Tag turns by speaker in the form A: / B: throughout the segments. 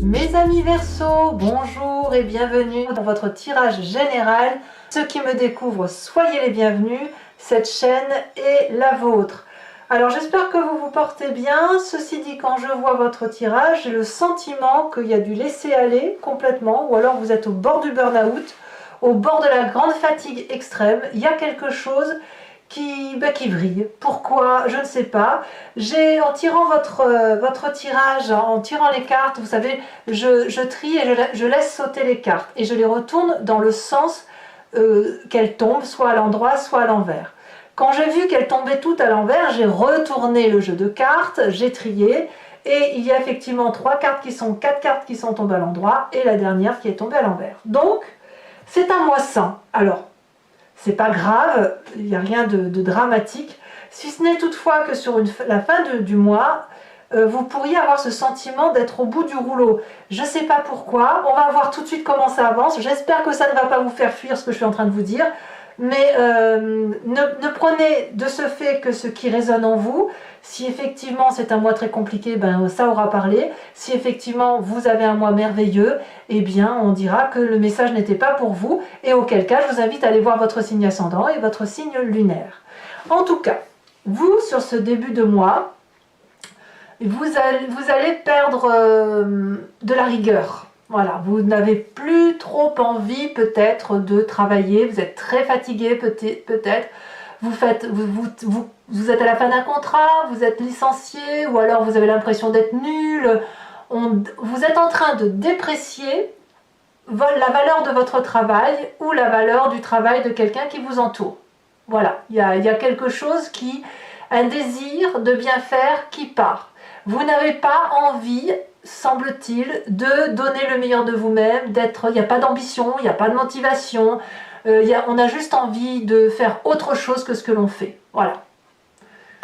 A: Mes amis Verseaux, bonjour et bienvenue dans votre tirage général. Ceux qui me découvrent, soyez les bienvenus. Cette chaîne est la vôtre. Alors j'espère que vous vous portez bien. Ceci dit, quand je vois votre tirage, j'ai le sentiment qu'il y a du laisser-aller complètement, ou alors vous êtes au bord du burn-out, au bord de la grande fatigue extrême. Il y a quelque chose qui vrille. Pourquoi? Je ne sais pas. En tirant votre tirage, en tirant les cartes, vous savez, je trie et je laisse sauter les cartes. Et je les retourne dans le sens qu'elles tombent, soit à l'endroit, soit à l'envers. Quand j'ai vu qu'elles tombaient toutes à l'envers, j'ai retourné le jeu de cartes, j'ai trié. Et il y a effectivement 4 cartes qui sont tombées à l'endroit et la dernière qui est tombée à l'envers. Donc, c'est un mois sain. Alors, c'est pas grave, il n'y a rien de dramatique, si ce n'est toutefois que sur la fin du mois, vous pourriez avoir ce sentiment d'être au bout du rouleau. Je ne sais pas pourquoi, on va voir tout de suite comment ça avance. J'espère que ça ne va pas vous faire fuir ce que je suis en train de vous dire, mais ne prenez de ce fait que ce qui résonne en vous. Si effectivement c'est un mois très compliqué, ben ça aura parlé. Si effectivement vous avez un mois merveilleux, eh bien on dira que le message n'était pas pour vous, et auquel cas je vous invite à aller voir votre signe ascendant et votre signe lunaire. En tout cas, vous, sur ce début de mois, vous allez perdre de la rigueur. Voilà, vous n'avez plus trop envie peut-être de travailler, vous êtes très fatigué peut-être, vous êtes à la fin d'un contrat, vous êtes licencié, ou alors vous avez l'impression d'être nul. Vous êtes en train de déprécier la valeur de votre travail ou la valeur du travail de quelqu'un qui vous entoure. Voilà, il y a quelque chose un désir de bien faire qui part. Vous n'avez pas envie, semble-t-il, de donner le meilleur de vous-même, il n'y a pas d'ambition, il n'y a pas de motivation, on a juste envie de faire autre chose que ce que l'on fait. Voilà.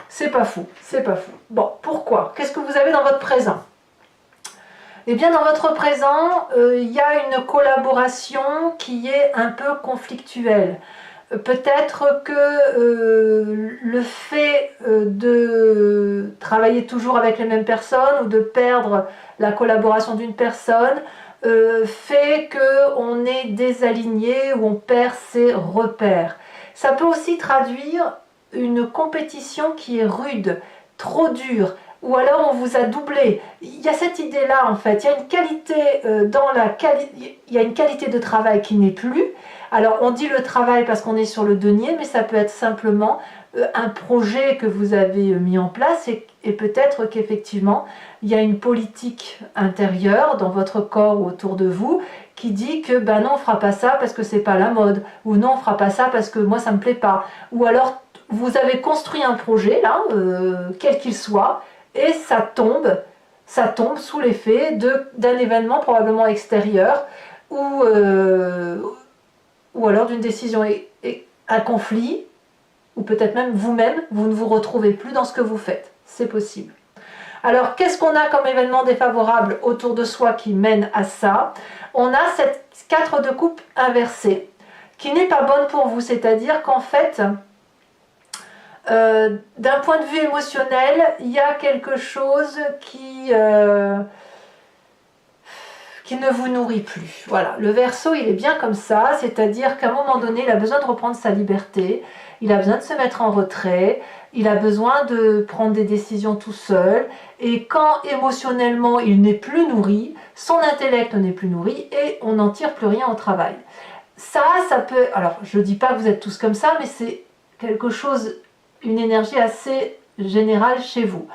A: C'est pas fou, c'est pas fou. Bon, pourquoi? Qu'est-ce que vous avez dans votre présent? Eh bien, dans votre présent, il y a une collaboration qui est un peu conflictuelle. Peut-être que le fait de travailler toujours avec les mêmes personnes ou de perdre la collaboration d'une personne fait qu'on est désaligné ou on perd ses repères. Ça peut aussi traduire une compétition qui est rude, trop dure, ou alors on vous a doublé. Il y a cette idée-là en fait, il y a une qualité il y a une qualité de travail qui n'est plus. Alors on dit le travail parce qu'on est sur le denier, mais ça peut être simplement un projet que vous avez mis en place et peut-être qu'effectivement il y a une politique intérieure dans votre corps ou autour de vous qui dit que ben non, on fera pas ça parce que c'est pas la mode, ou non, on fera pas ça parce que moi ça me plaît pas, ou alors vous avez construit un projet là, quel qu'il soit, et ça tombe sous l'effet d'un événement probablement extérieur ou alors d'une décision un conflit, ou peut-être même vous-même, vous ne vous retrouvez plus dans ce que vous faites. C'est possible. Alors, qu'est-ce qu'on a comme événement défavorable autour de soi qui mène à ça? On a cette 4 de coupe inversée, qui n'est pas bonne pour vous, c'est-à-dire qu'en fait, d'un point de vue émotionnel, il y a quelque chose qui ne vous nourrit plus. Voilà, le Verseau, il est bien comme ça, c'est-à-dire qu'à un moment donné, il a besoin de reprendre sa liberté, il a besoin de se mettre en retrait, il a besoin de prendre des décisions tout seul, et quand émotionnellement il n'est plus nourri, son intellect n'est plus nourri, et on n'en tire plus rien au travail. Ça peut... Alors, je ne dis pas que vous êtes tous comme ça, mais c'est quelque chose, une énergie assez générale chez vous.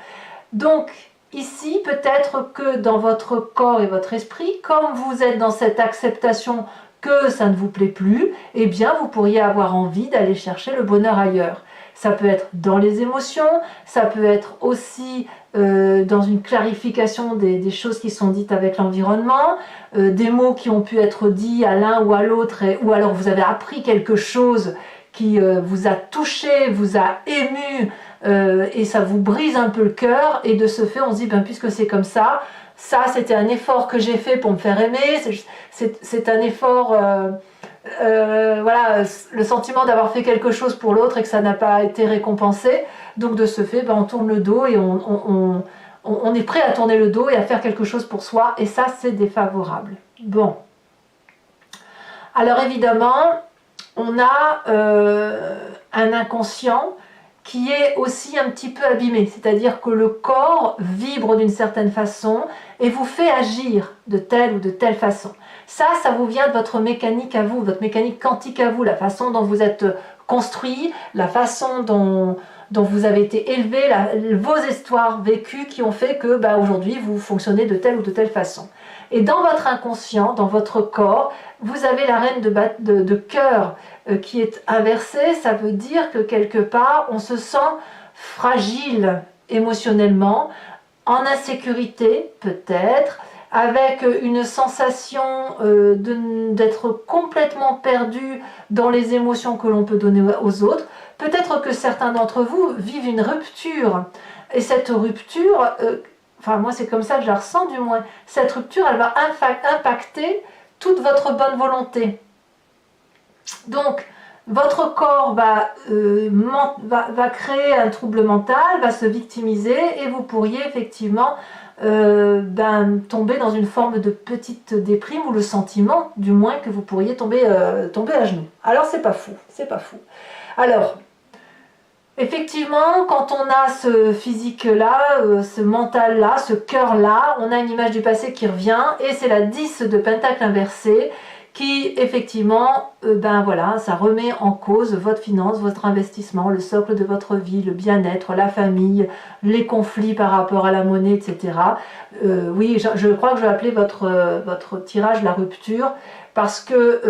A: Donc, ici, peut-être que dans votre corps et votre esprit, comme vous êtes dans cette acceptation que ça ne vous plaît plus, eh bien vous pourriez avoir envie d'aller chercher le bonheur ailleurs. Ça peut être dans les émotions, ça peut être aussi dans une clarification des choses qui sont dites avec l'environnement, des mots qui ont pu être dits à l'un ou à l'autre, ou alors vous avez appris quelque chose qui vous a touché, vous a ému, et ça vous brise un peu le cœur, et de ce fait on se dit, ben, puisque c'est comme ça c'était un effort que j'ai fait pour me faire aimer, c'est un effort, voilà, le sentiment d'avoir fait quelque chose pour l'autre et que ça n'a pas été récompensé, donc de ce fait ben, on tourne le dos et on est prêt à tourner le dos et à faire quelque chose pour soi, et ça c'est défavorable. Bon. Alors évidemment, on a un inconscient qui est aussi un petit peu abîmé, c'est-à-dire que le corps vibre d'une certaine façon et vous fait agir de telle ou de telle façon. Ça vous vient de votre mécanique à vous, votre mécanique quantique à vous, la façon dont vous êtes construit, la façon dont vous avez été élevé, vos histoires vécues qui ont fait que aujourd'hui vous fonctionnez de telle ou de telle façon. Et dans votre inconscient, dans votre corps, vous avez la reine de cœur qui est inversée. Ça veut dire que quelque part, on se sent fragile émotionnellement, en insécurité peut-être, avec une sensation d'être complètement perdu dans les émotions que l'on peut donner aux autres. Peut-être que certains d'entre vous vivent une rupture. Et cette rupture... enfin moi c'est comme ça que je la ressens du moins, cette rupture elle va impacter toute votre bonne volonté. Donc votre corps va créer un trouble mental, va se victimiser et vous pourriez effectivement tomber dans une forme de petite déprime ou le sentiment du moins que vous pourriez tomber à genoux. Alors c'est pas fou, c'est pas fou. Alors effectivement, quand on a ce physique-là, ce mental-là, ce cœur-là, on a une image du passé qui revient et c'est la 10 de pentacle inversé qui, effectivement, ça remet en cause votre finance, votre investissement, le socle de votre vie, le bien-être, la famille, les conflits par rapport à la monnaie, etc. Oui, je crois que je vais appeler votre tirage la rupture parce que...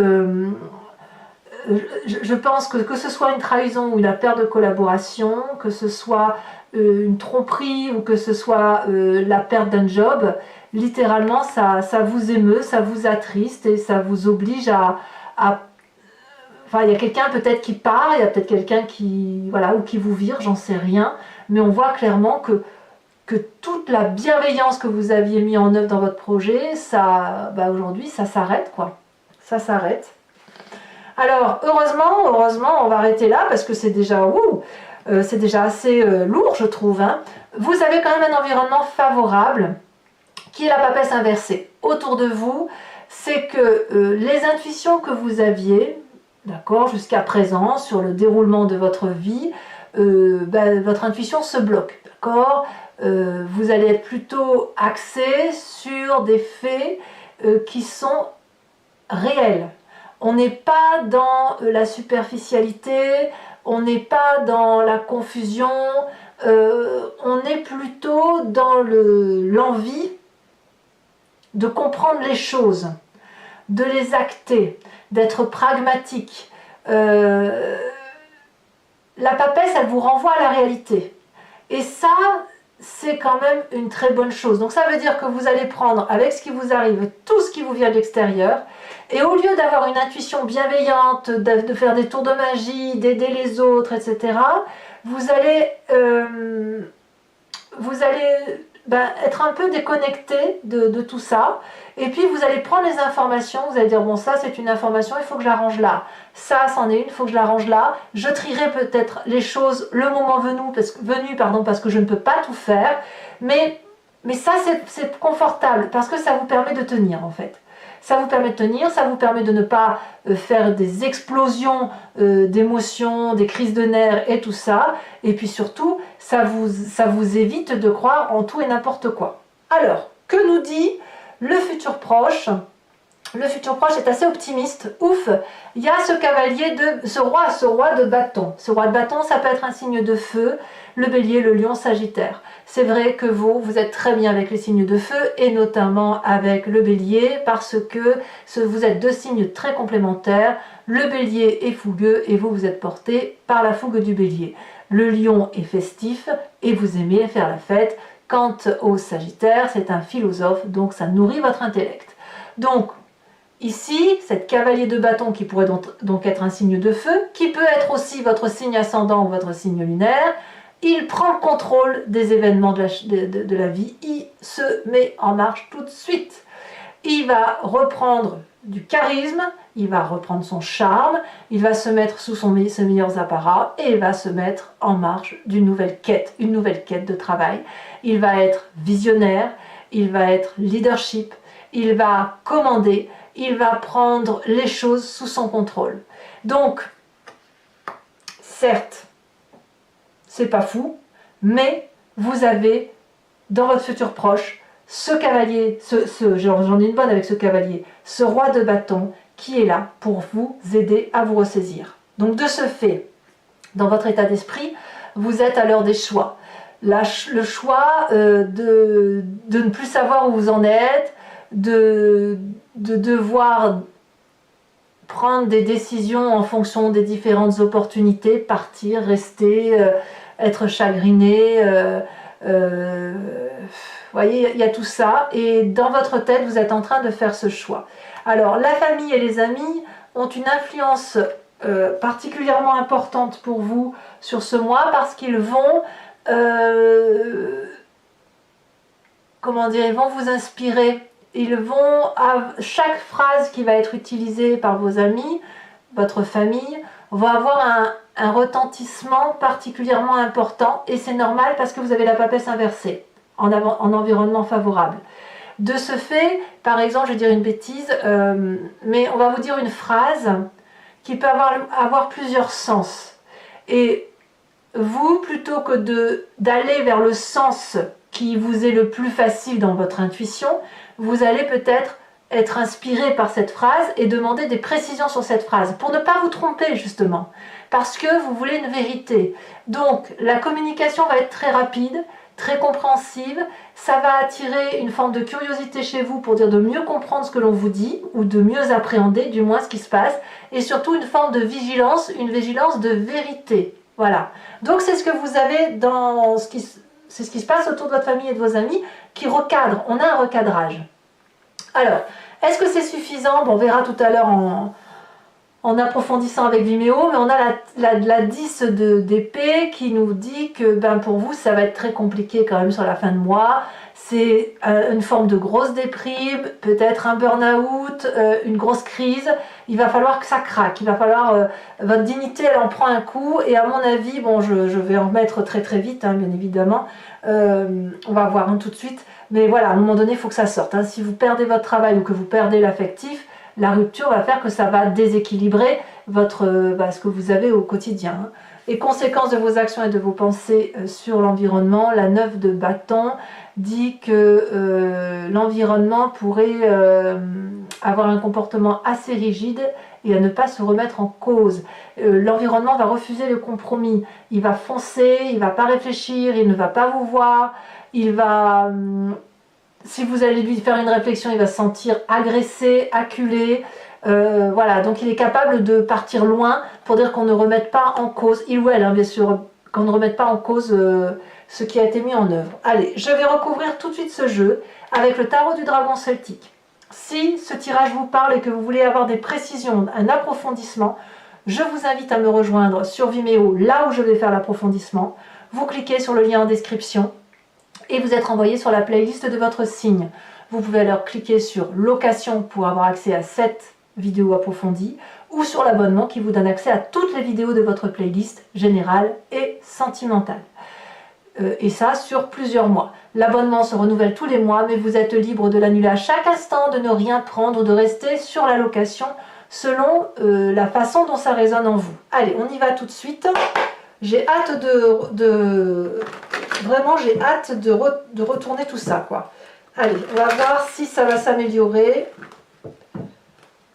A: je pense que ce soit une trahison ou une perte de collaboration, que ce soit une tromperie ou que ce soit la perte d'un job, littéralement ça vous émeut, ça vous attriste et ça vous oblige enfin il y a quelqu'un peut-être qui part, il y a peut-être quelqu'un qui ou qui vous vire, j'en sais rien, mais on voit clairement que toute la bienveillance que vous aviez mis en œuvre dans votre projet, aujourd'hui ça s'arrête quoi, ça s'arrête. Alors, heureusement, on va arrêter là parce que c'est déjà, assez lourd, je trouve. Hein. Vous avez quand même un environnement favorable qui est la papesse inversée. Autour de vous, c'est que les intuitions que vous aviez, d'accord, jusqu'à présent, sur le déroulement de votre vie, votre intuition se bloque, d'accord. Vous allez être plutôt axé sur des faits qui sont réels. On n'est pas dans la superficialité, on n'est pas dans la confusion, on est plutôt dans l'envie de comprendre les choses, de les acter, d'être pragmatique. La papesse, elle vous renvoie à la réalité. Et ça, c'est quand même une très bonne chose. Donc ça veut dire que vous allez prendre avec ce qui vous arrive, tout ce qui vous vient de l'extérieur, et au lieu d'avoir une intuition bienveillante, de faire des tours de magie, d'aider les autres, etc., vous allez être un peu déconnecté de tout ça, et puis vous allez prendre les informations, vous allez dire bon ça c'est une information, il faut que je la range là, ça c'en est une, il faut que je la range là, je trierai peut-être les choses le moment venu, parce que je ne peux pas tout faire, mais ça c'est confortable, parce que ça vous permet de tenir en fait. Ça vous permet de tenir, ça vous permet de ne pas faire des explosions d'émotions, des crises de nerfs et tout ça. Et puis surtout, ça vous évite de croire en tout et n'importe quoi. Alors, que nous dit le futur proche? Le futur proche est assez optimiste. Ouf, il y a ce roi de bâton. Ce roi de bâton, ça peut être un signe de feu, le bélier, le lion, sagittaire. C'est vrai que vous êtes très bien avec les signes de feu et notamment avec le bélier parce que vous êtes deux signes très complémentaires. Le bélier est fougueux et vous êtes porté par la fougue du bélier. Le lion est festif et vous aimez faire la fête. Quant au sagittaire, c'est un philosophe, donc ça nourrit votre intellect. Donc, ici, cette cavalier de bâton qui pourrait donc être un signe de feu, qui peut être aussi votre signe ascendant ou votre signe lunaire, il prend le contrôle des événements de la vie, il se met en marche tout de suite. il va reprendre du charisme, il va reprendre son charme, il va se mettre sous ses meilleurs apparats et il va se mettre en marche d'une nouvelle quête, une nouvelle quête de travail. Il va être visionnaire, il va être leadership, il va commander, il va prendre les choses sous son contrôle. Donc, certes, c'est pas fou, mais vous avez dans votre futur proche ce cavalier, j'en ai une bonne avec ce cavalier, ce roi de bâton qui est là pour vous aider à vous ressaisir. Donc de ce fait, dans votre état d'esprit, vous êtes à l'heure des choix. Le choix de ne plus savoir où vous en êtes, de devoir prendre des décisions en fonction des différentes opportunités, partir, rester, être chagriné, vous voyez, il y a tout ça, et dans votre tête, vous êtes en train de faire ce choix. Alors, la famille et les amis ont une influence particulièrement importante pour vous sur ce mois, parce qu'ils vont, comment dire, ils vont vous inspirer. Ils vont, chaque phrase qui va être utilisée par vos amis, votre famille, va avoir un retentissement particulièrement important, et c'est normal parce que vous avez la papesse inversée en environnement favorable. De ce fait, par exemple, je vais dire une bêtise, mais on va vous dire une phrase qui peut avoir plusieurs sens. Et vous, plutôt que d'aller vers le sens qui vous est le plus facile dans votre intuition, vous allez peut-être être inspiré par cette phrase et demander des précisions sur cette phrase, pour ne pas vous tromper justement, parce que vous voulez une vérité. Donc la communication va être très rapide, très compréhensive, ça va attirer une forme de curiosité chez vous pour dire de mieux comprendre ce que l'on vous dit, ou de mieux appréhender du moins ce qui se passe, et surtout une forme de vigilance, une vigilance de vérité. Voilà. Donc c'est ce que vous avez dans c'est ce qui se passe autour de votre famille et de vos amis qui recadre. On a un recadrage. Alors, est-ce que c'est suffisant? Bon, on verra tout à l'heure en approfondissant avec Vimeo, mais on a la 10 d'épée qui nous dit que pour vous, ça va être très compliqué quand même sur la fin de mois. C'est une forme de grosse déprime, peut-être un burn-out, une grosse crise. Il va falloir que ça craque, il va falloir... votre dignité, elle en prend un coup, et à mon avis, bon, je vais en remettre très très vite, hein, bien évidemment. On va voir tout de suite. Mais voilà, à un moment donné, il faut que ça sorte. Hein. Si vous perdez votre travail ou que vous perdez l'affectif, la rupture va faire que ça va déséquilibrer ce que vous avez au quotidien. Hein. Et conséquence de vos actions et de vos pensées sur l'environnement, la 9 de bâton dit que l'environnement pourrait avoir un comportement assez rigide et à ne pas se remettre en cause. L'environnement va refuser le compromis. Il va foncer, il ne va pas réfléchir, il ne va pas vous voir. Il va, si vous allez lui faire une réflexion, il va se sentir agressé, acculé. Voilà, donc il est capable de partir loin pour dire qu'on ne remette pas en cause, il ou elle, hein, bien sûr, qu'on ne remette pas en cause ce qui a été mis en œuvre. Allez, je vais recouvrir tout de suite ce jeu avec le tarot du dragon celtique. Si ce tirage vous parle et que vous voulez avoir des précisions, un approfondissement, je vous invite à me rejoindre sur Vimeo, là où je vais faire l'approfondissement. Vous cliquez sur le lien en description et vous êtes envoyé sur la playlist de votre signe. Vous pouvez alors cliquer sur location pour avoir accès à cette vidéo approfondie ou sur l'abonnement qui vous donne accès à toutes les vidéos de votre playlist générale et sentimentale. Et ça sur plusieurs mois. L'abonnement se renouvelle tous les mois, mais vous êtes libre de l'annuler à chaque instant, de ne rien prendre, de rester sur la location selon la façon dont ça résonne en vous. Allez, on y va tout de suite. J'ai hâte vraiment j'ai hâte de retourner tout ça, quoi. Allez, on va voir si ça va s'améliorer.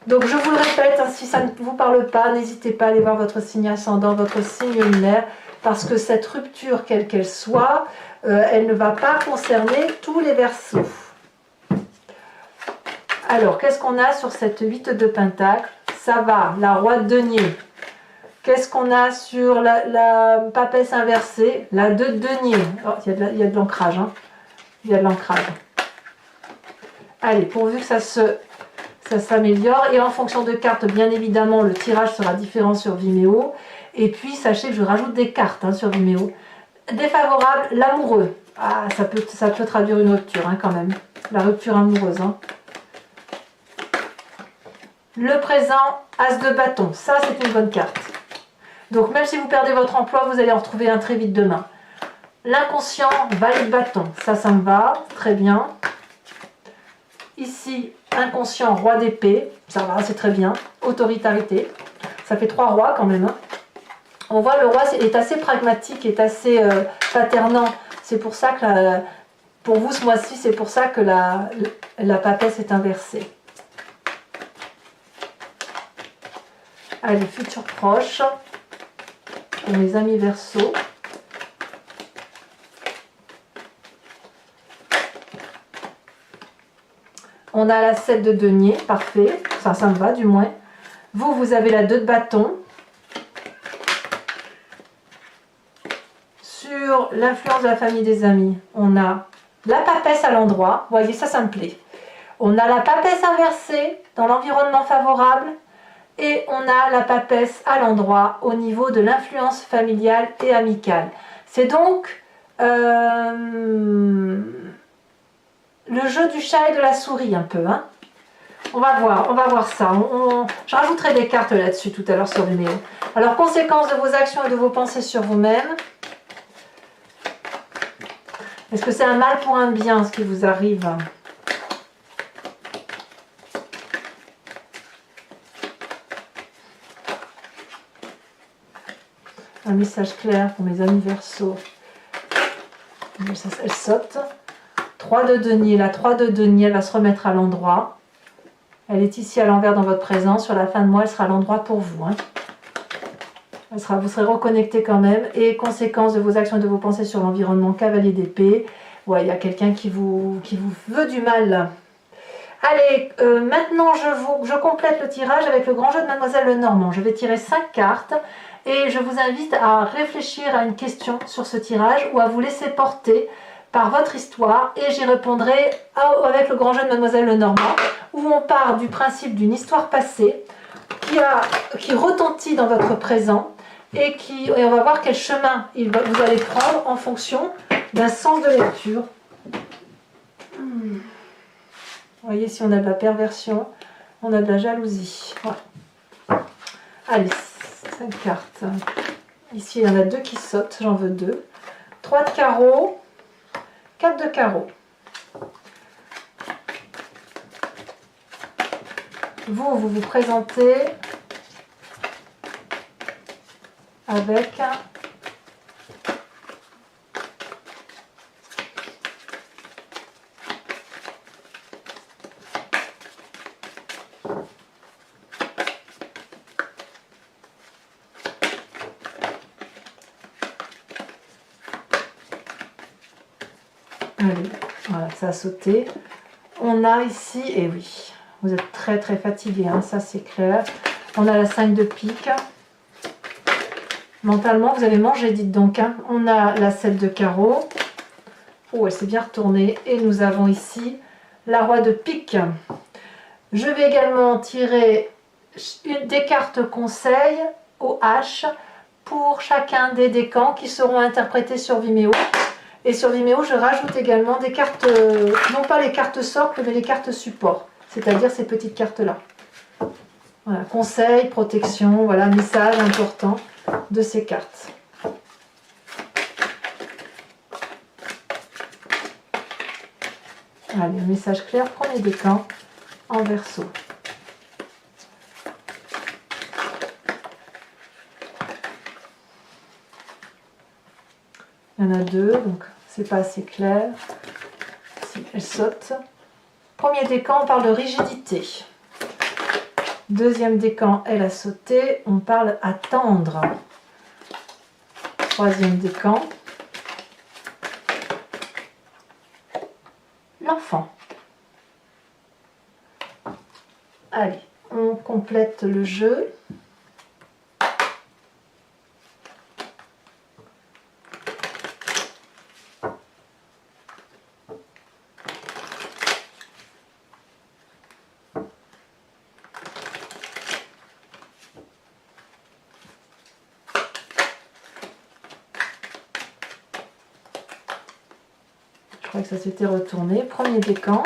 A: Donc je vous le répète, hein, si ça ne vous parle pas, n'hésitez pas à aller voir votre signe ascendant, votre signe lunaire, parce que cette rupture, quelle qu'elle soit, elle ne va pas concerner tous les Verseaux. Alors, qu'est-ce qu'on a sur cette 8 de Pentacle? Ça va, la roi de denier. Qu'est-ce qu'on a sur la papesse inversée? La 2 de denier. Oh, il y a de l'ancrage. Hein. Il y a de l'ancrage. Allez, pourvu que ça s'améliore. Et en fonction de cartes, bien évidemment, le tirage sera différent sur Vimeo. Et puis, sachez que je rajoute des cartes sur Vimeo. Défavorable, l'amoureux. Ah, ça peut traduire une rupture, hein, quand même. La rupture amoureuse. Hein. Le présent, As de bâton. Ça, c'est une bonne carte. Donc, même si vous perdez votre emploi, vous allez en retrouver un très vite demain. L'inconscient, Valet de bâton. Ça me va. Très bien. Ici, inconscient, Roi d'épée. Ça va, c'est très bien. Autorité. Ça fait 3 rois quand même. Hein. On voit le roi est assez pragmatique, est assez paternant. C'est pour ça que, pour vous ce mois-ci, c'est pour ça que la papesse est inversée. Allez, futur proche. Pour mes amis Verseau. On a la 7 de denier, parfait. Ça me va du moins. Vous avez la 2 de bâton. Sur l'influence de la famille des amis, on a la papesse à l'endroit. Vous voyez, ça me plaît. On a la papesse inversée dans l'environnement favorable. Et on a la papesse à l'endroit au niveau de l'influence familiale et amicale. C'est donc le jeu du chat et de la souris un peu. Hein. On va voir ça. Je rajouterai des cartes là-dessus tout à l'heure sur Vimeo. Alors, conséquences de vos actions et de vos pensées sur vous-même. Est-ce que c'est un mal pour un bien ce qui vous arrive ? Un message clair pour mes amis Verseau. Elle saute. 3 de denier. La 3 de denier, elle va se remettre à l'endroit. Elle est ici à l'envers dans votre présent. Sur la fin de mois, elle sera à l'endroit pour vous. Hein. Vous serez reconnecté quand même. Et conséquence de vos actions et de vos pensées sur l'environnement, cavalier d'épée. Ouais, il y a quelqu'un qui vous veut du mal. Allez, maintenant je complète le tirage avec le grand jeu de Mademoiselle Lenormand. Je vais tirer 5 cartes. Et je vous invite à réfléchir à une question sur ce tirage ou à vous laisser porter par votre histoire. Et j'y répondrai avec le grand jeu de Mademoiselle Lenormand, où on part du principe d'une histoire passée qui retentit dans votre présent et on va voir quel chemin vous allez prendre en fonction d'un sens de lecture. Vous voyez, si on a de la perversion, on a de la jalousie. Ouais. Allez. 5 cartes. Ici, il y en a 2 qui sautent. J'en veux 2. 3 de carreau. 4 de carreau. Vous vous présentez avec allez, voilà, ça a sauté. On a ici, et oui, vous êtes très très fatigué, hein, ça c'est clair. On a la 5 de pique. Mentalement, vous avez mangé, dites donc. Hein. On a la 7 de carreau. Oh, elle s'est bien retournée. Et nous avons ici la roi de pique. Je vais également tirer des cartes conseils au H pour chacun des décans qui seront interprétés sur Vimeo. Et sur Vimeo, je rajoute également des cartes, non pas les cartes socles, mais les cartes support, c'est-à-dire ces petites cartes-là. Voilà, conseils, protection, voilà, message important de ces cartes. Allez, un message clair, premier décan en Verseau. Il y en a 2, donc c'est pas assez clair. Si, elle saute. Premier décan, on parle de rigidité. Deuxième décan, elle a sauté. On parle attendre. Troisième décan. L'enfant. Allez, on complète le jeu. Je crois que ça s'était retourné. Premier décan.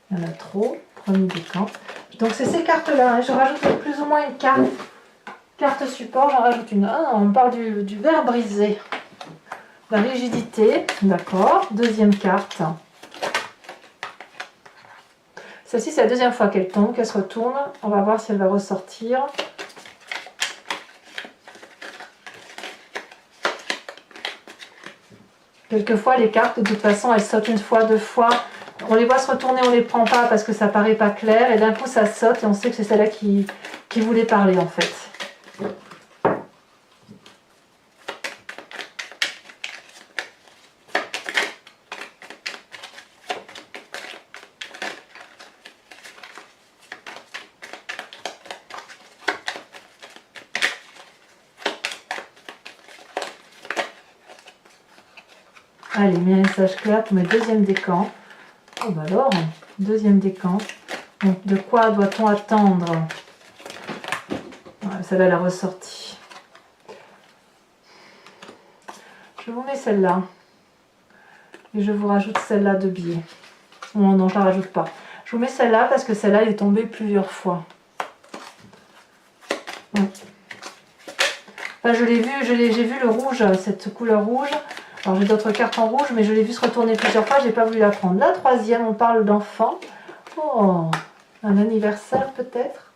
A: Il y en a trop. Premier décan. Donc c'est ces cartes-là, hein. Je rajoute plus ou moins une carte support, j'en rajoute une. Ah, on parle du verre brisé. La rigidité, d'accord. Deuxième carte. Celle-ci, c'est la deuxième fois qu'elle tombe, qu'elle se retourne. On va voir si elle va ressortir. Quelquefois, les cartes, de toute façon, elles sautent une fois, deux fois. On les voit se retourner, on ne les prend pas parce que ça paraît pas clair. Et d'un coup, ça saute et on sait que c'est celle-là qui voulait parler, en fait. Allez, message clair pour mes deuxièmes décans. Oh bah alors, deuxième décan. Donc, de quoi doit-on attendre? Celle-là, elle a ressorti. Je vous mets celle-là. Et je vous rajoute celle-là de biais. Non, non, je ne la rajoute pas. Je vous mets celle-là parce que celle-là, elle est tombée plusieurs fois. Ouais. Enfin, je l'ai vu, j'ai vu le rouge, cette couleur rouge. Alors j'ai d'autres cartes en rouge, mais je l'ai vu se retourner plusieurs fois, j'ai pas voulu la prendre. La troisième, on parle d'enfant. Oh, un anniversaire peut-être.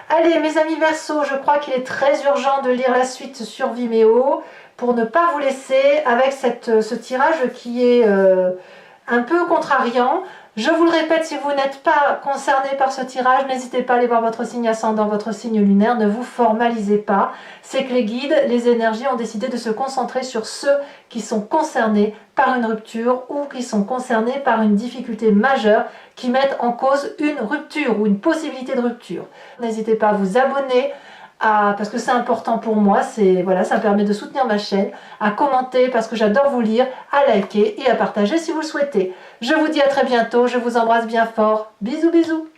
A: Allez, mes amis Verseaux, je crois qu'il est très urgent de lire la suite sur Vimeo pour ne pas vous laisser avec ce tirage qui est un peu contrariant. Je vous le répète, si vous n'êtes pas concerné par ce tirage, n'hésitez pas à aller voir votre signe ascendant, votre signe lunaire, ne vous formalisez pas. C'est que les guides, les énergies ont décidé de se concentrer sur ceux qui sont concernés par une rupture ou qui sont concernés par une difficulté majeure qui mettent en cause une rupture ou une possibilité de rupture. N'hésitez pas à vous abonner, parce que c'est important pour moi, voilà, ça me permet de soutenir ma chaîne, à commenter parce que j'adore vous lire, à liker et à partager si vous le souhaitez. Je vous dis à très bientôt, je vous embrasse bien fort, bisous bisous.